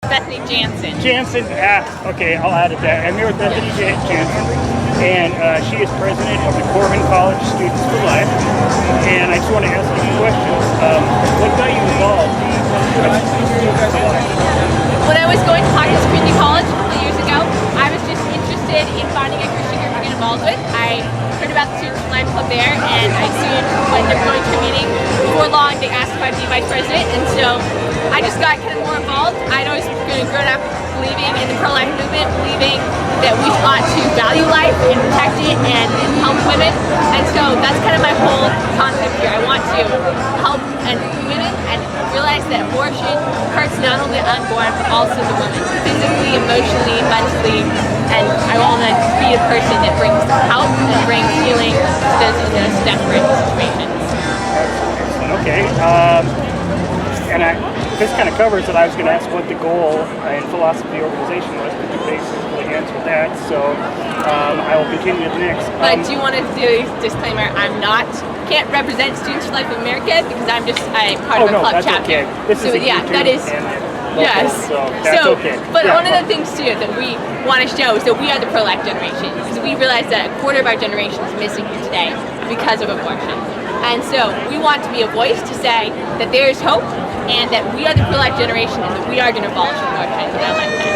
Bethany Janzen. Janzen, okay, I'll add it there. I'm here with Bethany Janzen, and she is president of the Corban College Students for Life. And I just want to ask you some questions. What got you involved? When I was going to Hawkins Community College a couple years ago, I was just interested in finding a Christian group to get involved with. I heard about the Students for Life Club there, and I soon, when they were going to a meeting, before long, they asked if I'd be vice president, and so I just got kind of more involved. I'd always grown up believing in the pro-life movement, believing that we ought to value life and protect it and help women, and so that's kind of my whole concept here. I want to help women and realize that abortion hurts not only the unborn but also the woman, physically, emotionally, mentally, and I want to be a person that brings help and brings healing to those in those desperate situations. Okay, and this kind of covers it. I was going to ask what the goal and philosophy of the organization was, but you basically answered that, so I will continue to the next. But I do want to do a disclaimer. Can't represent Students for Life of America because I'm just part of a club chapter. Okay. This so is yeah, that is yes. So that's okay. But one of the things too that we want to show is that we are the pro-life generation, because we realize that a quarter of our generation is missing here today because of abortion. And so we want to be a voice to say that there is hope and that we are the pro-life generation and that we are going to abolish abortion in our lifetime.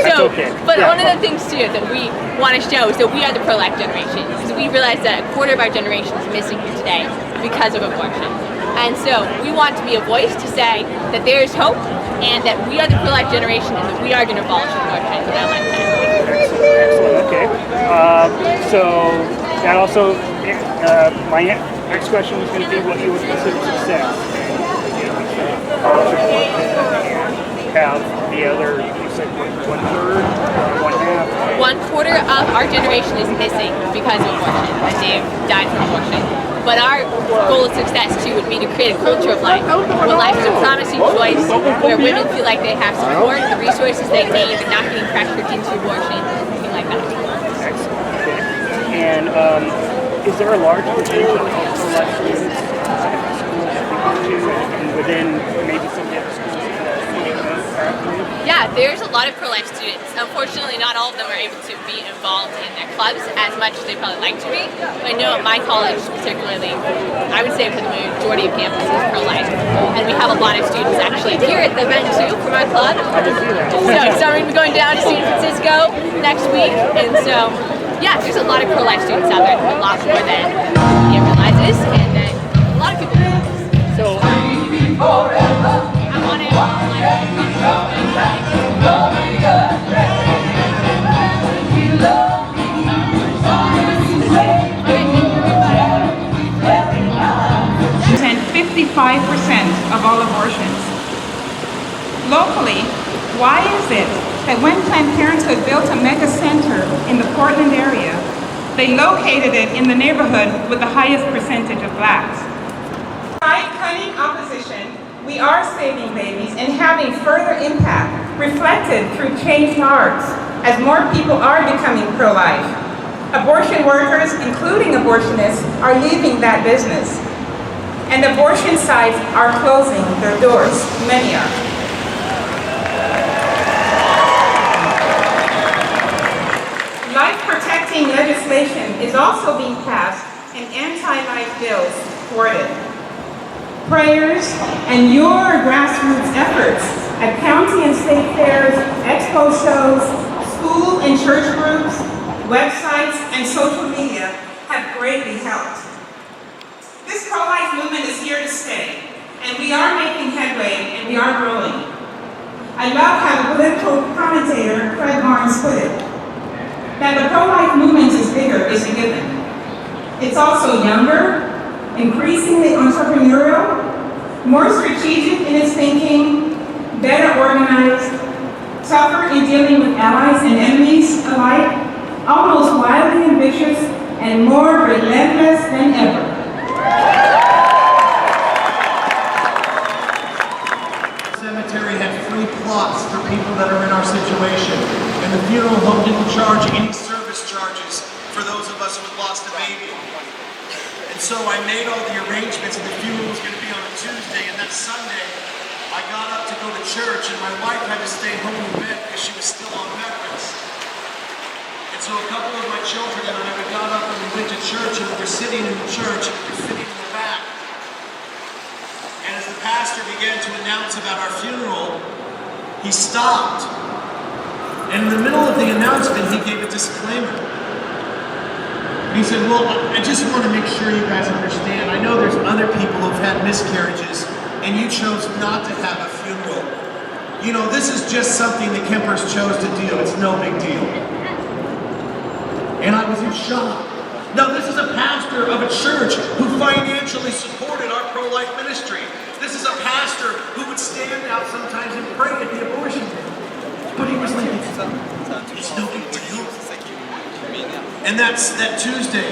So, but one of the things too that we want to show is that we are the pro-life generation, because we realize that a quarter of our generation is missing here today because of abortion. And so we want to be a voice to say that there is hope and that we are the pro-life generation and that we are going to abolish abortion in our lifetime. Excellent. Okay. So that also, my next question was going to be what you would consider success. Have the other, you said one third, one half? 1/4 of our generation is missing because of abortion, and they've died from abortion. But our goal of success too would be to create a culture of life, where life is a promising choice, where women feel like they have support, the resources they need, and not getting pressured into abortion, anything like that. Excellent. And is there a large percentage of pro-life students at the schools that we go to, and within maybe some of the schools? Yeah, there's a lot of pro-life students. Unfortunately, not all of them are able to be involved in their clubs as much as they probably like to be. But I know at my college particularly, I would say for the majority of campus is pro-life. And we have a lot of students actually here at the event too from our club. So we're going to be going down to San Francisco next week. And so, yeah, there's a lot of pro-life students out there, a lot more than he realizes, and then a lot of people realize. So, I want to 55% of all abortions. Locally, why is it that when Planned Parenthood built a mega center in the Portland area, they located it in the neighborhood with the highest percentage of blacks? Despite cunning opposition, we are saving babies and having further impact reflected through changed hearts as more people are becoming pro-life. Abortion workers, including abortionists, are leaving that business. And abortion sites are closing their doors, many are. Life-protecting legislation is also being passed and anti-life bills thwarted. Prayers and your grassroots efforts at county and state fairs, expo shows, school and church groups, websites, and social media have greatly helped. This pro-life movement is here to stay, and we are making headway and we are growing. I love how the political commentator Fred Barnes put it, that the pro-life movement is bigger is a given. It's also younger, increasingly entrepreneurial, more strategic in its thinking, better organized, tougher in dealing with allies and enemies alike, almost wildly ambitious, and more relentless than ever. Cemetery had free plots for people that are in our situation, and the funeral home didn't charge any service charges for those of us who had lost a baby. And so I made all the arrangements, and the funeral was going to be on a Tuesday, and that Sunday, I got up to go to church, and my wife had to stay home in bed because she was still on bed rest. And so a couple of my children and I, we got up and we went to church, and we were sitting in the church, and we were sitting in the back. And as the pastor began to announce about our funeral, he stopped. And in the middle of the announcement, he gave a disclaimer. He said, well, I just want to make sure you guys understand. I know there's other people who've had miscarriages, and you chose not to have a funeral. You know, this is just something the Kempers chose to do. It's no big deal. And I was in shock. Now, this is a pastor of a church who financially supported our pro-life ministry. This is a pastor who would stand out sometimes and pray at the abortion room. But he was like, it's no big deal. And that Tuesday,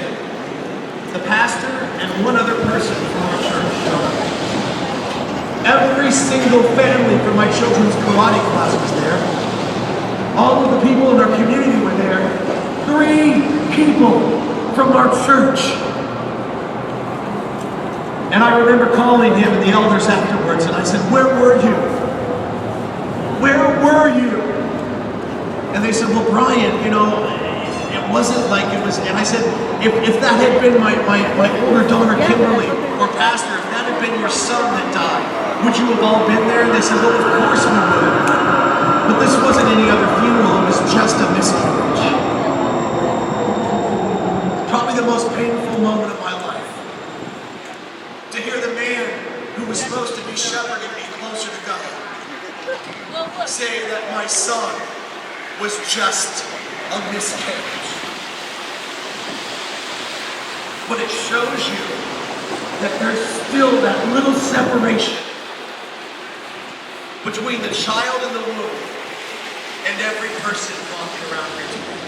the pastor and one other person from our church showed up. Every single family from my children's karate class was there. All of the people in our community were there. 3 people from our church. And I remember calling him and the elders afterwards, and I said, where were you? Where were you? And they said, well, Bryan, you know, it wasn't like it was, and I said, if that had been my older daughter, Kimberly, or pastor, if that had been your son that died, would you have all been there? And they said, well, of course we would. But this wasn't any other funeral, it was just a miscarriage. Probably the most painful moment of my life. To hear the man who was supposed to be shepherding me closer to God say that my son was just a miscarriage. But it shows you that there's still that little separation between the child in the womb and every person walking around here today.